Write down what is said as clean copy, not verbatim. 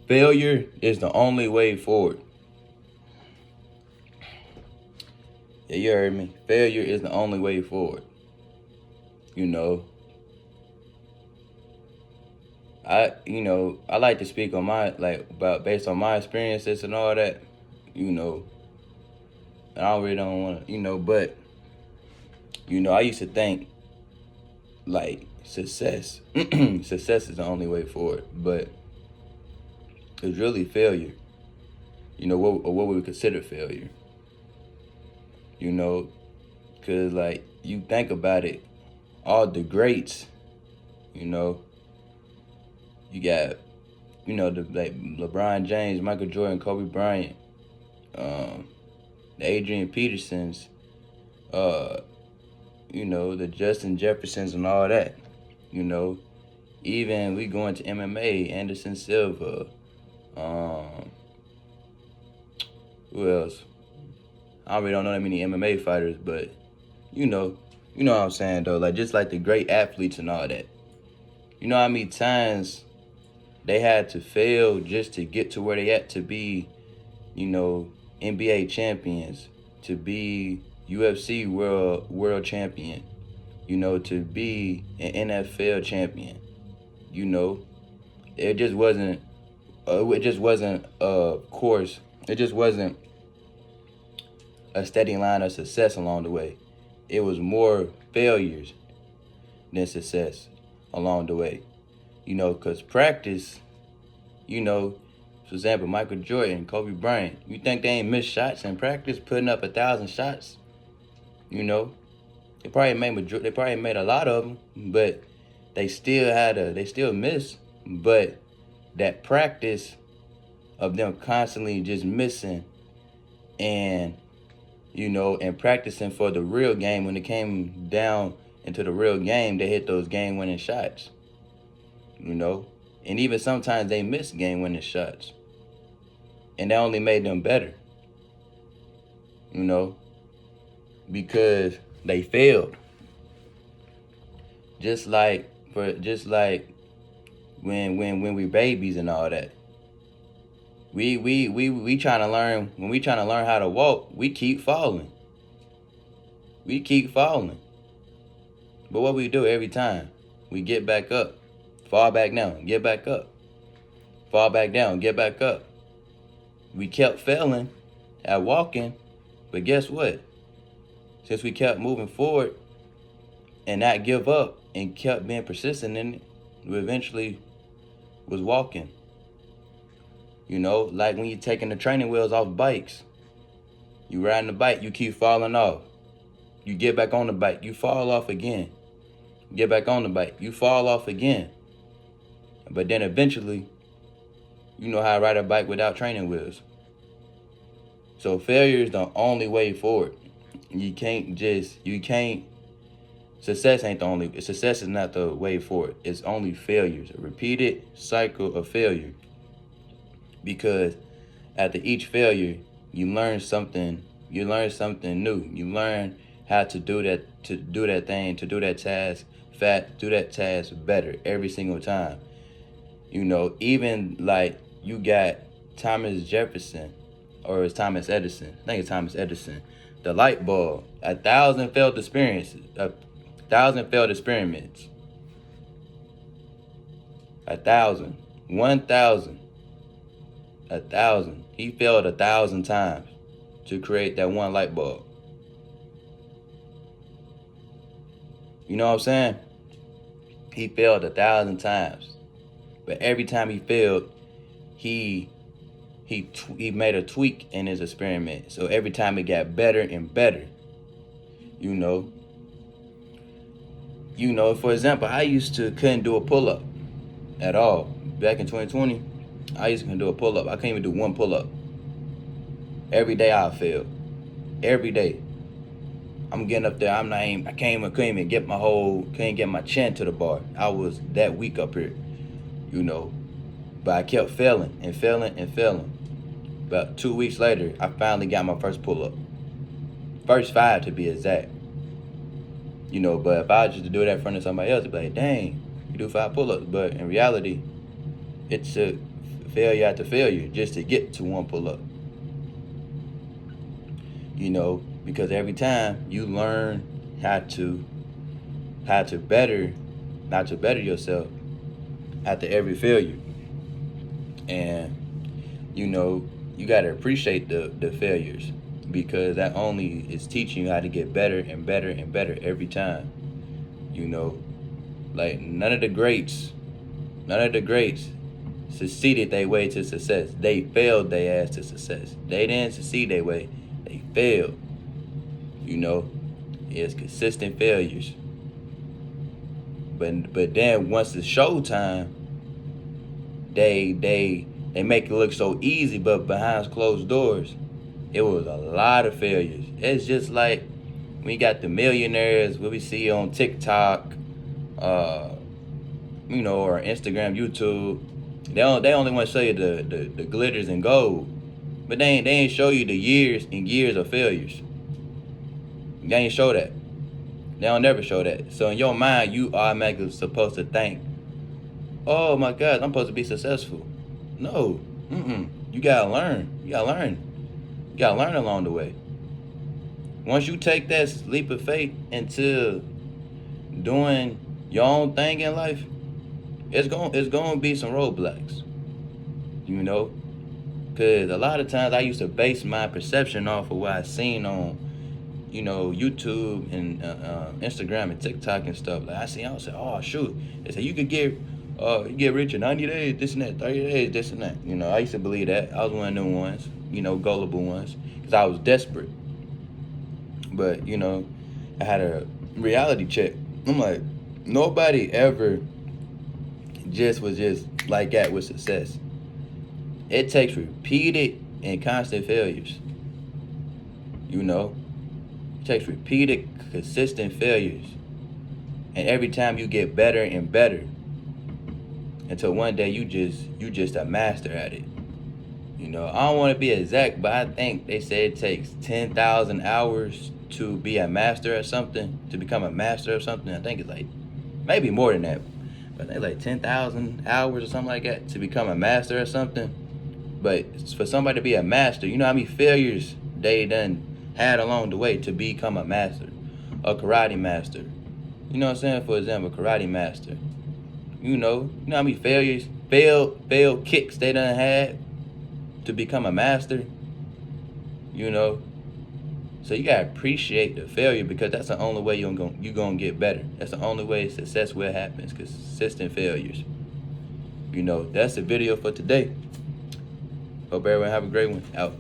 Failure is the only way forward. Yeah, you heard me. Failure is the only way forward. You know, I like to speak on my about based on my experiences and all that. You know, and I really don't want to. But I used to think like success, success is the only way forward, but it's really failure. What we would consider failure. You know, cause like you think about it, all the greats. You know, you got the like LeBron James, Michael Jordan, Kobe Bryant, the Adrian Petersons, uh, the Justin Jeffersons and all that. You know, even we go into MMA, Anderson Silva, who else? I really don't know that many MMA fighters, but you know, you know what I'm saying though. Like just like the great athletes and all that. You know how many times they had to fail just to get to where they at to be, you know, NBA champions, to be UFC world champion, to be an NFL champion. You know, it just wasn't. It just wasn't a course. It just wasn't a steady line of success along the way. It was more failures than success along the way. Because practice, for example, Michael Jordan, Kobe Bryant, you think they ain't missed shots in practice, putting up 1,000 shots? They probably made a lot of them, but they still miss. But that practice of them constantly just missing and and practicing for the real game, when it came down into the real game, they hit those game-winning shots. And even sometimes they missed game-winning shots, and that only made them better. Because they failed. Just like when we babies and all that. We trying to learn when we trying to learn how to walk, we keep falling. We keep falling. But what we do every time, we get back up, fall back down, get back up, fall back down, get back up. We kept failing at walking, but guess what? Since we kept moving forward and not give up and kept being persistent in it, we eventually was walking. Like when you're taking the training wheels off bikes. You riding the bike, you keep falling off. You get back on the bike, you fall off again. Get back on the bike, you fall off again. But then eventually, you know how to ride a bike without training wheels. So failure is the only way forward. Success is not the way forward. It's only failures, a repeated cycle of failure. Because after each failure, you learn something new. You learn how to do that thing, to do that task better every single time. Even like you got Thomas Jefferson, or it's Thomas Edison. I think it's Thomas Edison. The light bulb, 1,000 failed experiments. 1,000. 1,000. 1,000. He failed 1,000 times to create that one light bulb. You know what I'm saying? He failed 1,000 times, but every time he failed, he made a tweak in his experiment. So every time it got better and better. For example, I used to couldn't do a pull-up at all. Back in 2020, I used to couldn't do a pull-up. I couldn't even do one pull-up. Every day I failed. Every day. I'm getting up there. Couldn't even get my chin to the bar. I was that weak up here. But I kept failing and failing and failing. About 2 weeks later, I finally got my first pull-up. First 5 to be exact. But if I was just to do that in front of somebody else, it'd be like, dang, you do 5 pull-ups. But in reality, it took failure after failure just to get to one pull-up. You know, because every time you learn how to better, not to better yourself after every failure. And you know, you got to appreciate the failures, because that only is teaching you how to get better and better and better every time. You know, like none of the greats succeeded their way to success. They failed their ass to success. They didn't succeed their way, they failed. You know, it's consistent failures. But then once it's showtime, they make it look so easy, but behind closed doors, it was a lot of failures. It's just like we got the millionaires, what we see on TikTok, you know, or Instagram, YouTube. They only want to show you the glitters and gold, but they ain't show you the years and years of failures. They ain't show that. They don't never show that. So in your mind, you automatically supposed to think, oh my God, I'm supposed to be successful. No, you gotta learn. You gotta learn along the way. Once you take that leap of faith into doing your own thing in life, it's gonna be some roadblocks. You know, because a lot of times I used to base my perception off of what I seen on, you know, YouTube and Instagram and TikTok and stuff. Like I was say, oh shoot, they say you could get rich in 90 days, this and that, 30 days, this and that. You know, I used to believe that. I was one of them ones, you know, gullible ones, because I was desperate. But, you know, I had a reality check. I'm like, nobody ever was just like that with success. It takes repeated and constant failures. You know, it takes repeated, consistent failures. And every time you get better and better, until one day you just a master at it. You know, I don't want to be exact, but I think they say it takes 10,000 hours to be a master at something, to become a master of something. I think it's like maybe more than that, but they like 10,000 hours or something like that to become a master at something. But for somebody to be a master, you know how many failures they done had along the way to become a master, a karate master. You know what I'm saying? For example, karate master. You know how many failed kicks they done had to become a master. You know, so you gotta appreciate the failure, because that's the only way you're gonna get better. That's the only way success will happen, is consistent failures. You know, that's the video for today. Hope everyone have a great one. Out.